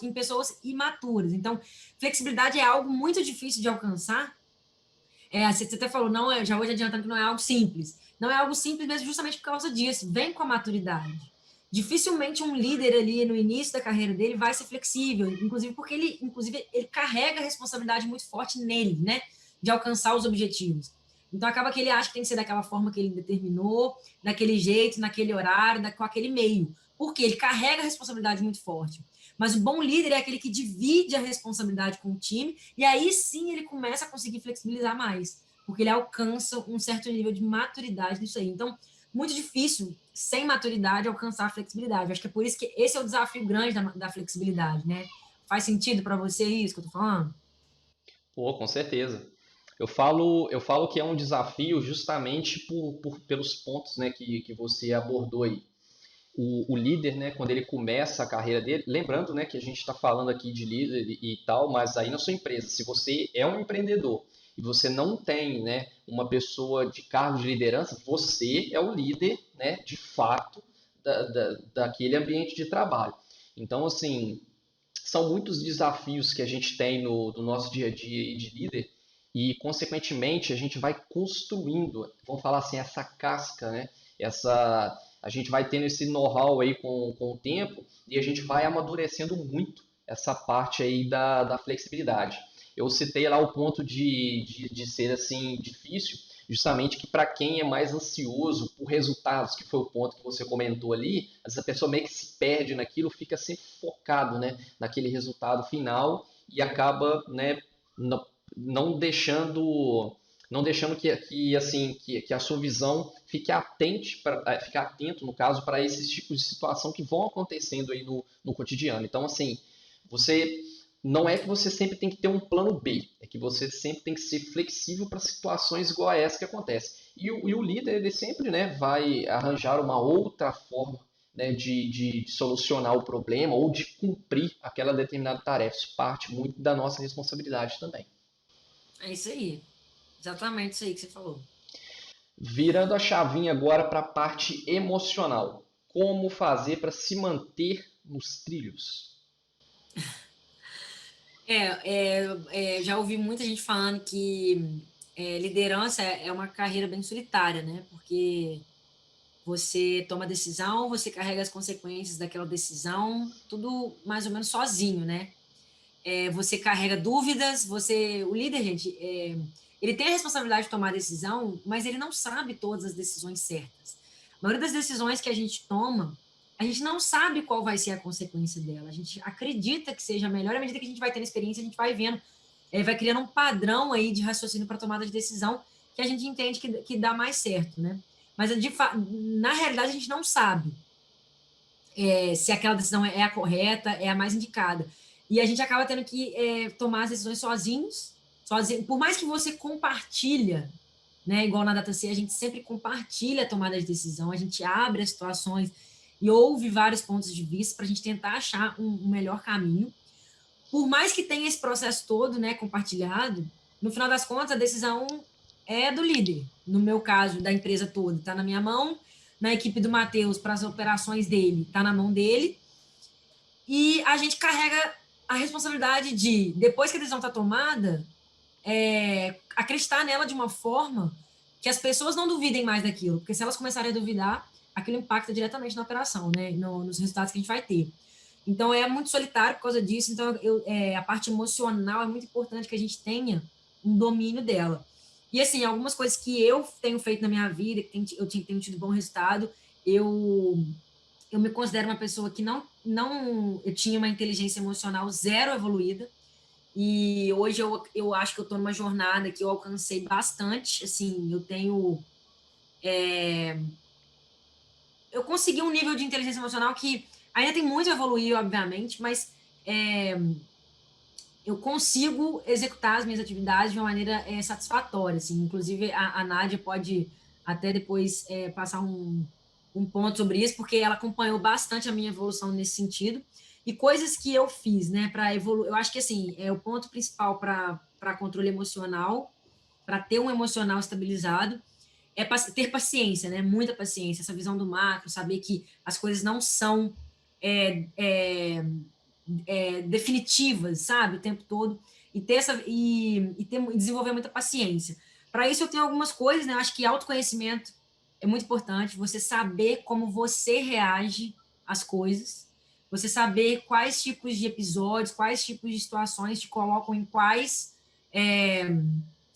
em pessoas imaturas. Então, flexibilidade é algo muito difícil de alcançar. Você até falou, não, já hoje adiantando que não é algo simples. Não é algo simples mesmo justamente por causa disso. Vem com a maturidade. Dificilmente um líder ali no início da carreira dele vai ser flexível, inclusive porque ele carrega a responsabilidade muito forte nele, né? De alcançar os objetivos. Então acaba que ele acha que tem que ser daquela forma que ele determinou, daquele jeito, naquele horário, com aquele meio. Porque ele carrega a responsabilidade muito forte. Mas o bom líder é aquele que divide a responsabilidade com o time e aí sim ele começa a conseguir flexibilizar mais, porque ele alcança um certo nível de maturidade nisso aí. Então, muito difícil, sem maturidade, alcançar a flexibilidade. Eu acho que é por isso que esse é o desafio grande da flexibilidade, né? Faz sentido para você isso que eu tô falando? Pô, com certeza. Eu falo que é um desafio justamente pelos pontos, né, que você abordou aí. O líder, né, quando ele começa a carreira dele, lembrando, né, que a gente está falando aqui de líder e tal, mas aí na sua empresa, se você é um empreendedor e você não tem, né, uma pessoa de cargo de liderança, você é o líder, né, de fato, daquele ambiente de trabalho. Então, assim, são muitos desafios que a gente tem no nosso dia a dia de líder e, consequentemente, a gente vai construindo, vamos falar assim, essa casca, né? A gente vai tendo esse know-how aí com o tempo e a gente vai amadurecendo muito essa parte aí da flexibilidade. eu citei lá o ponto de ser assim difícil, justamente que para quem é mais ansioso por resultados, que foi o ponto que você comentou ali, essa pessoa meio que se perde naquilo, fica sempre focado, né, naquele resultado final e acaba, né, não deixando que a sua visão fique atento no caso para esses tipos de situação que vão acontecendo aí no cotidiano. Então assim, você não é que você sempre tem que ter um plano B, é que você sempre tem que ser flexível para situações igual a essa que acontece. E o líder ele sempre, né, vai arranjar uma outra forma, né, de solucionar o problema ou de cumprir aquela determinada tarefa. Isso parte muito da nossa responsabilidade também. É isso aí. Exatamente isso aí que você falou. Virando a chavinha agora para a parte emocional. Como fazer para se manter nos trilhos? Já ouvi muita gente falando que liderança é uma carreira bem solitária, né? Porque você toma decisão, você carrega as consequências daquela decisão, tudo mais ou menos sozinho, né? Você carrega dúvidas, o líder, gente, ele tem a responsabilidade de tomar a decisão, mas ele não sabe todas as decisões certas. A maioria das decisões que a gente toma, a gente não sabe qual vai ser a consequência dela. A gente acredita que seja melhor, à medida que a gente vai tendo experiência, a gente vai vendo, vai criando um padrão aí de raciocínio para tomada de decisão que a gente entende que dá mais certo, né? Mas na realidade a gente não sabe se aquela decisão é a correta, é a mais indicada. E a gente acaba tendo que tomar as decisões sozinho. Por mais que você compartilha, né, igual na DataC, a gente sempre compartilha a tomada de decisão, a gente abre as situações e ouve vários pontos de vista para a gente tentar achar um melhor caminho. Por mais que tenha esse processo todo, né, compartilhado, no final das contas, a decisão é do líder. No meu caso, da empresa toda, está na minha mão. Na equipe do Matheus, para as operações dele, está na mão dele. E a gente carrega a responsabilidade de, depois que a decisão está tomada, acreditar nela de uma forma que as pessoas não duvidem mais daquilo. Porque se elas começarem a duvidar, aquilo impacta diretamente na operação, né? Nos resultados que a gente vai ter. Então, é muito solitário por causa disso. Então, a parte emocional é muito importante que a gente tenha um domínio dela. E, assim, algumas coisas que eu tenho feito na minha vida, que eu tenho tido bom resultado, eu me considero uma pessoa que eu tinha uma inteligência emocional zero evoluída. E hoje eu acho que eu estou numa jornada que eu alcancei bastante. Assim, eu consegui um nível de inteligência emocional que ainda tem muito a evoluir, obviamente, mas eu consigo executar as minhas atividades de uma maneira satisfatória, assim. Inclusive, a Nádia pode até depois passar um ponto sobre isso, porque ela acompanhou bastante a minha evolução nesse sentido. E coisas que eu fiz, né, para evoluir. Eu acho que, assim, o ponto principal para controle emocional, para ter um emocional estabilizado, é ter paciência, né? Muita paciência, essa visão do macro, saber que as coisas não são é, é, definitivas, sabe, o tempo todo, e desenvolver muita paciência. Para isso eu tenho algumas coisas, né? Eu acho que autoconhecimento é muito importante, você saber como você reage às coisas, você saber quais tipos de episódios, quais tipos de situações te colocam em quais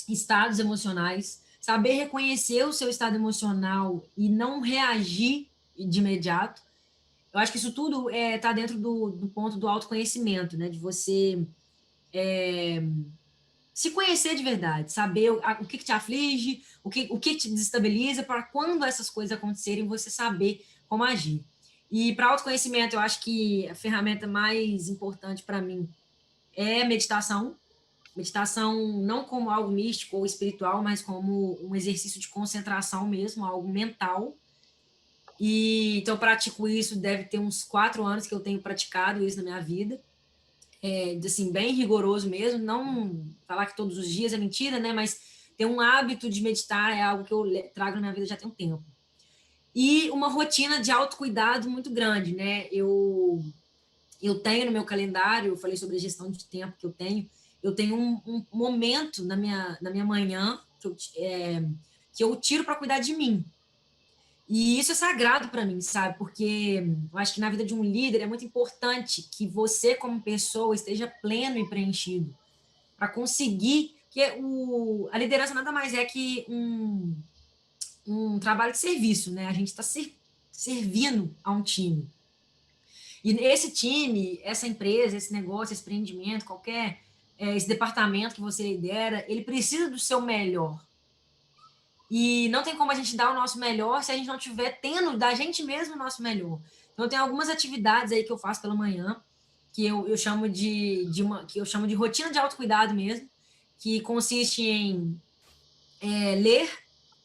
estados emocionais, saber reconhecer o seu estado emocional e não reagir de imediato. Eu acho que isso tudo está dentro do ponto do autoconhecimento, né? De você se conhecer de verdade, saber o que te aflige, o que te desestabiliza, para quando essas coisas acontecerem, você saber como agir. E para autoconhecimento, eu acho que a ferramenta mais importante para mim é meditação. Meditação não como algo místico ou espiritual, mas como um exercício de concentração mesmo, algo mental. E então eu pratico isso, deve ter uns 4 anos que eu tenho praticado isso na minha vida. Assim, bem rigoroso mesmo, não falar que todos os dias é mentira, né? Mas ter um hábito de meditar é algo que eu trago na minha vida já tem um tempo. E uma rotina de autocuidado muito grande, né? Eu tenho no meu calendário, eu falei sobre a gestão de tempo que eu tenho um momento na minha manhã que eu tiro para cuidar de mim. E isso é sagrado para mim, sabe? Porque eu acho que na vida de um líder é muito importante que você, como pessoa, esteja pleno e preenchido. para conseguir, que a liderança nada mais é que um trabalho de serviço, né? A gente está servindo a um time. E esse time, essa empresa, esse negócio, esse empreendimento, qualquer esse departamento que você lidera, ele precisa do seu melhor. E não tem como a gente dar o nosso melhor se a gente não estiver tendo da gente mesmo o nosso melhor. Então, tem algumas atividades aí que eu faço pela manhã, que eu chamo que eu chamo de rotina de autocuidado mesmo, que consiste em ler.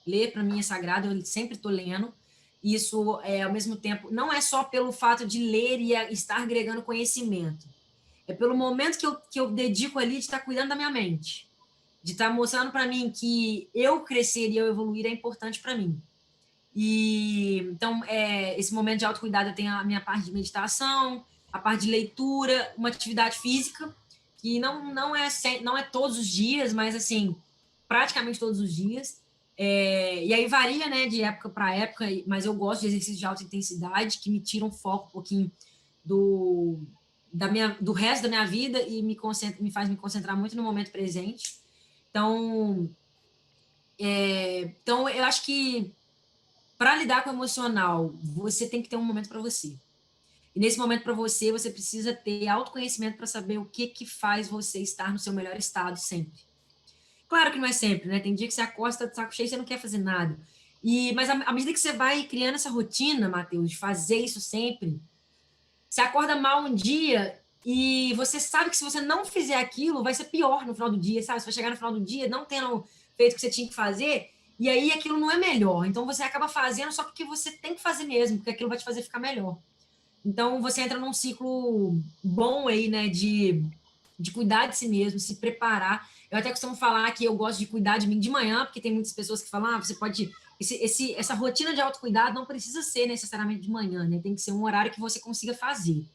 Ler, para mim, é sagrado, eu sempre estou lendo. Isso, ao mesmo tempo, não é só pelo fato de ler e estar agregando conhecimento. É pelo momento que eu dedico ali de estar cuidando da minha mente, de estar mostrando para mim que eu crescer e eu evoluir é importante para mim. E então, esse momento de autocuidado, eu tenho a minha parte de meditação, a parte de leitura, uma atividade física, que não é todos os dias, mas assim, praticamente todos os dias. E aí varia, né, de época para época, mas eu gosto de exercícios de alta intensidade, que me tiram o foco um pouquinho do resto da minha vida e me faz me concentrar muito no momento presente. Então, então eu acho que para lidar com o emocional, você tem que ter um momento para você. E nesse momento para você, você precisa ter autoconhecimento para saber o que faz você estar no seu melhor estado sempre. Claro que não é sempre, né? Tem dia que você acorda, tá de saco cheio e você não quer fazer nada. Mas à medida que você vai criando essa rotina, Matheus, de fazer isso sempre, você acorda mal um dia e você sabe que se você não fizer aquilo, vai ser pior no final do dia, sabe? Você vai chegar no final do dia não tendo feito o que você tinha que fazer, e aí aquilo não é melhor. Então você acaba fazendo só porque você tem que fazer mesmo, porque aquilo vai te fazer ficar melhor. Então você entra num ciclo bom aí, né, de cuidar de si mesmo, se preparar. Eu até costumo falar que eu gosto de cuidar de mim de manhã, porque tem muitas pessoas que falam, você pode... essa rotina de autocuidado não precisa ser necessariamente de manhã, né? Tem que ser um horário que você consiga fazer.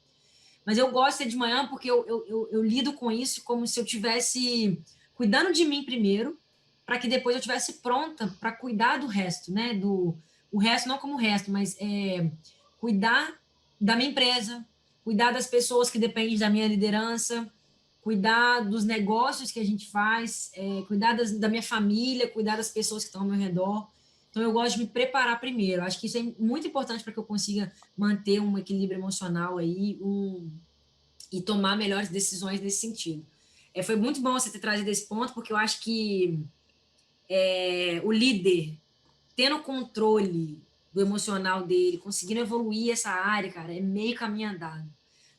Mas eu gosto de ser de manhã porque eu lido com isso como se eu tivesse cuidando de mim primeiro, para que depois eu estivesse pronta para cuidar do resto, né? O resto, não como o resto, mas cuidar da minha empresa, cuidar das pessoas que dependem da minha liderança, cuidar dos negócios que a gente faz, cuidar da minha família, cuidar das pessoas que estão ao meu redor. Então, eu gosto de me preparar primeiro. Acho que isso é muito importante para que eu consiga manter um equilíbrio emocional aí e tomar melhores decisões nesse sentido. Foi muito bom você ter trazido esse ponto, porque eu acho que o líder, tendo controle do emocional dele, conseguindo evoluir essa área, cara, é meio caminho andado.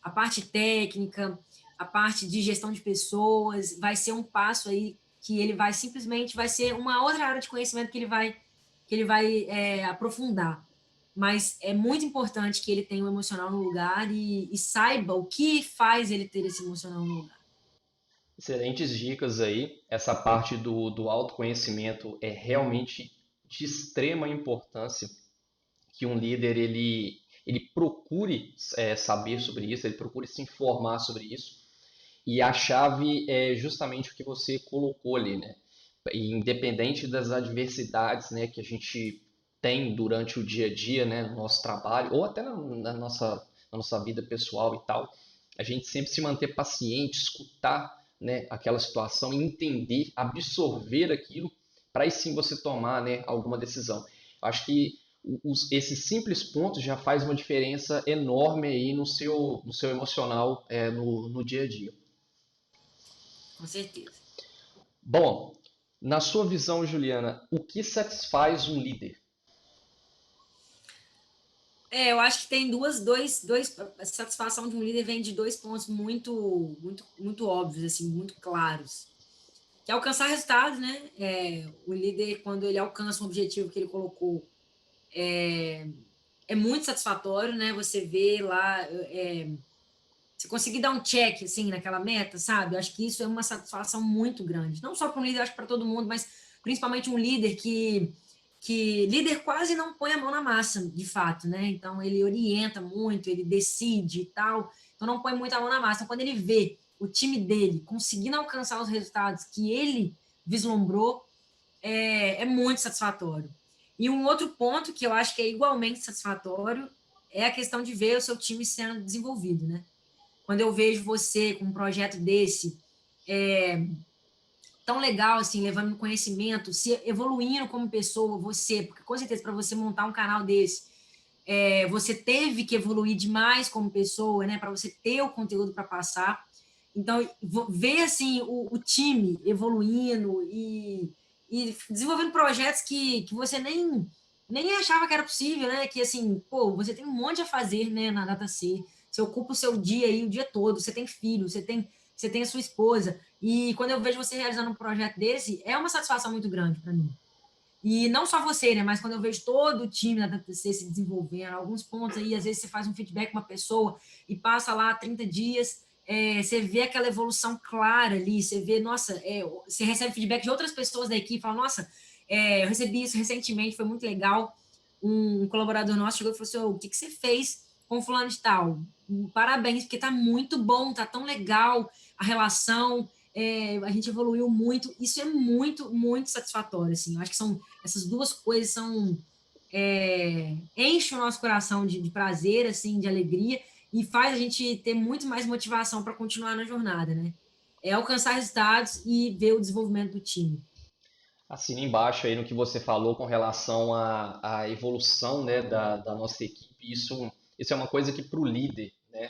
A parte técnica, a parte de gestão de pessoas, vai ser um passo aí que ele vai simplesmente, vai ser uma outra área de conhecimento que ele vai aprofundar. Mas é muito importante que ele tenha o emocional no lugar e saiba o que faz ele ter esse emocional no lugar. Excelentes dicas aí. Essa parte do autoconhecimento é realmente de extrema importância que um líder ele procure saber sobre isso, ele procure se informar sobre isso. E a chave é justamente o que você colocou ali, né? E independente das adversidades, né, que a gente tem durante o dia a dia, né, no nosso trabalho, ou até na nossa vida pessoal e tal, a gente sempre se manter paciente, escutar, né, aquela situação, entender, absorver aquilo, para aí sim você tomar, né, alguma decisão. Eu acho que esses simples pontos já faz uma diferença enorme aí no seu emocional, no dia a dia. Com certeza. Bom, na sua visão, Juliana, o que satisfaz um líder? Eu acho que tem a satisfação de um líder vem de dois pontos muito óbvios, assim, muito claros. Que é alcançar resultados, né? O líder, quando ele alcança um objetivo que ele colocou, é muito satisfatório, né? Você vê lá, você conseguir dar um check, assim, naquela meta, sabe? Eu acho que isso é uma satisfação muito grande. Não só para um líder, acho que para todo mundo, mas principalmente um líder que líder quase não põe a mão na massa, de fato, né? Então, ele orienta muito, ele decide e tal, então não põe muito a mão na massa. Então, quando ele vê o time dele conseguindo alcançar os resultados que ele vislumbrou, é muito satisfatório. E um outro ponto que eu acho que é igualmente satisfatório é a questão de ver o seu time sendo desenvolvido, né? Quando eu vejo você com um projeto desse tão legal, assim, levando conhecimento, se evoluindo como pessoa, você, porque com certeza para você montar um canal desse, você teve que evoluir demais como pessoa, né, para você ter o conteúdo para passar. Então, ver, assim, o time evoluindo e desenvolvendo projetos que você nem achava que era possível, né, que, assim, pô, você tem um monte a fazer, né, na DataC, você ocupa o seu dia aí, o dia todo, você tem filho, você tem a sua esposa, e quando eu vejo você realizando um projeto desse, é uma satisfação muito grande para mim. E não só você, né? Mas quando eu vejo todo o time da DTC se desenvolvendo, alguns pontos aí, às vezes você faz um feedback com uma pessoa e passa lá 30 dias, você vê aquela evolução clara ali, você vê, nossa, você recebe feedback de outras pessoas da equipe, fala, nossa, eu recebi isso recentemente, foi muito legal. Um colaborador nosso chegou e falou assim: "Oh, o que você fez com fulano de tal? Parabéns, porque tá muito bom, tá tão legal a relação, a gente evoluiu muito, isso é muito, muito satisfatório, assim, eu acho que essas duas coisas enche o nosso coração de prazer, assim, de alegria, e faz a gente ter muito mais motivação para continuar na jornada, né? É alcançar resultados e ver o desenvolvimento do time. Assina embaixo aí no que você falou com relação à evolução, né, da nossa equipe. Isso é uma coisa que para o líder, né,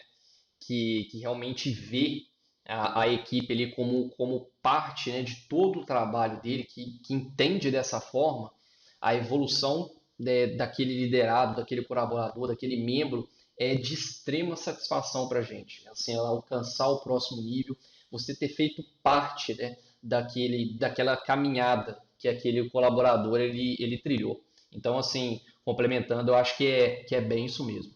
que realmente vê a equipe ali como parte, né, de todo o trabalho dele, que entende dessa forma a evolução, né, daquele liderado, daquele colaborador, daquele membro, é de extrema satisfação para a gente. Assim, ela alcançar o próximo nível, você ter feito parte, né, daquela caminhada que aquele colaborador ele trilhou. Então, assim, complementando, eu acho que é bem isso mesmo.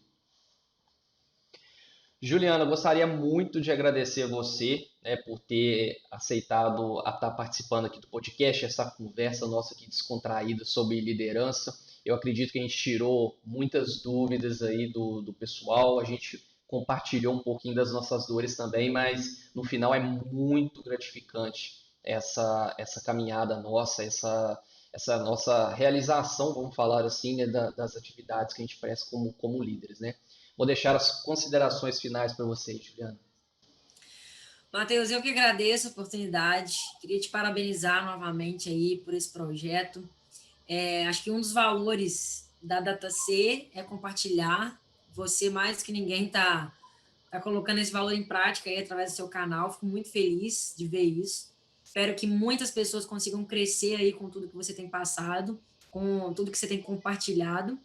Juliana, eu gostaria muito de agradecer a você, né, por ter aceitado a estar participando aqui do podcast, essa conversa nossa aqui descontraída sobre liderança. Eu acredito que a gente tirou muitas dúvidas aí do pessoal, a gente compartilhou um pouquinho das nossas dores também, mas no final é muito gratificante essa caminhada nossa, essa nossa realização, vamos falar assim, né, das atividades que a gente presta como líderes, né? Vou deixar as considerações finais para vocês, Juliana. Matheus, eu que agradeço a oportunidade. Queria te parabenizar novamente aí por esse projeto. Acho que um dos valores da DataC é compartilhar. Você, mais que ninguém, tá colocando esse valor em prática aí através do seu canal. Fico muito feliz de ver isso. Espero que muitas pessoas consigam crescer aí com tudo que você tem passado, com tudo que você tem compartilhado.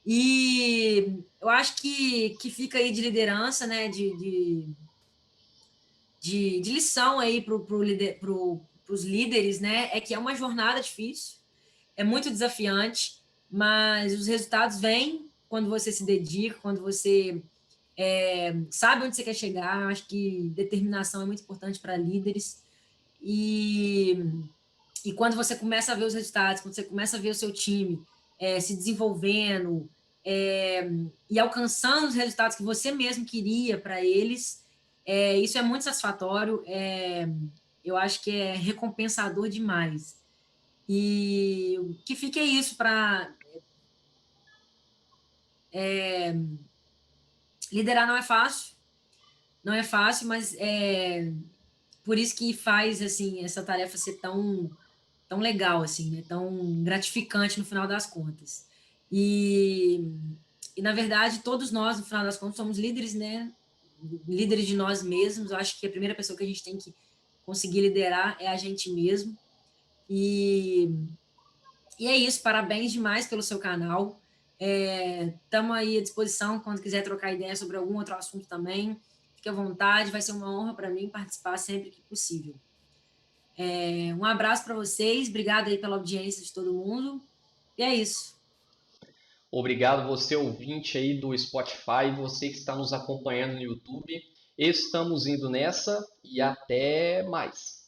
E eu acho que fica aí de liderança, né, de lição aí para os líderes, né, é que é uma jornada difícil, é muito desafiante, mas os resultados vêm quando você se dedica, quando você sabe onde você quer chegar. Eu acho que determinação é muito importante para líderes. E, e quando você começa a ver os resultados, quando você começa a ver o seu time se desenvolvendo e alcançando os resultados que você mesmo queria para eles, isso é muito satisfatório. Eu acho que é recompensador demais. E que fique isso para liderar não é fácil, mas por isso que faz assim essa tarefa ser tão legal assim, né? Tão gratificante no final das contas. E na verdade todos nós no final das contas somos líderes, né? Líderes de nós mesmos. Eu acho que a primeira pessoa que a gente tem que conseguir liderar é a gente mesmo. E é isso, parabéns demais pelo seu canal. Estamos aí à disposição quando quiser trocar ideia sobre algum outro assunto também. Fique à vontade, vai ser uma honra para mim participar sempre que possível. Um abraço para vocês, obrigado aí pela audiência de todo mundo. E é isso. Obrigado você ouvinte aí do Spotify, você que está nos acompanhando no YouTube. Estamos indo nessa e até mais.